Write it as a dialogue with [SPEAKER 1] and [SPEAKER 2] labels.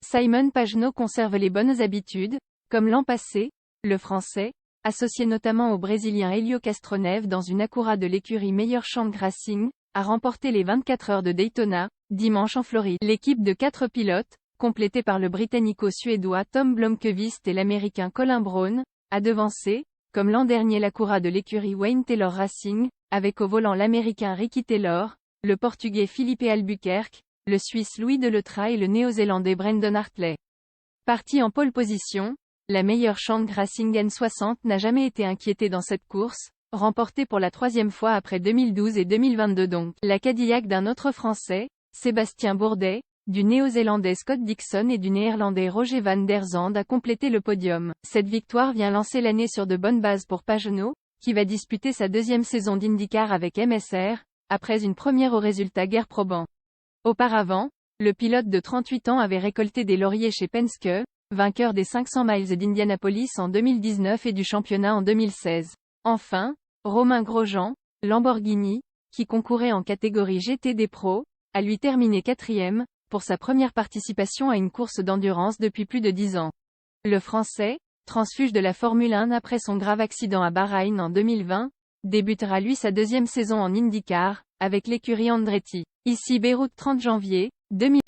[SPEAKER 1] Simon Pagenaud conserve les bonnes habitudes, comme l'an passé, le Français, associé notamment au Brésilien Hélio Castroneves dans une Acura de l'écurie Meilleur Shank Racing, a remporté les 24 heures de Daytona, dimanche en Floride. L'équipe de 4 pilotes, complétée par le britannico-suédois Tom Blomqvist et l'américain Colin Braun, a devancé, comme l'an dernier l'Acura de l'écurie Wayne Taylor Racing, avec au volant l'américain Ricky Taylor, le portugais Filipe Albuquerque, le suisse Louis Deletraz et le néo-zélandais Brendan Hartley. Parti en pole position, la Meilleur Shank Racing N60 n'a jamais été inquiété dans cette course, remportée pour la 3e fois après 2012 et 2022 donc. La Cadillac d'un autre Français, Sébastien Bourdet, du néo-zélandais Scott Dixon et du néerlandais Roger van der Zande a complété le podium. Cette victoire vient lancer l'année sur de bonnes bases pour Pagenaud, qui va disputer sa 2e saison d'IndyCar avec MSR, après une première au résultat guère probant. Auparavant, le pilote de 38 ans avait récolté des lauriers chez Penske, vainqueur des 500 miles d'Indianapolis en 2019 et du championnat en 2016. Enfin, Romain Grosjean, Lamborghini, qui concourait en catégorie GT Pro, a lui terminé 4e, pour sa première participation à une course d'endurance depuis plus de 10 ans. Le Français, transfuge de la Formule 1 après son grave accident à Bahreïn en 2020, débutera lui sa 2e saison en IndyCar, avec l'écurie Andretti. Ici Beyrouth 30 janvier, 2000.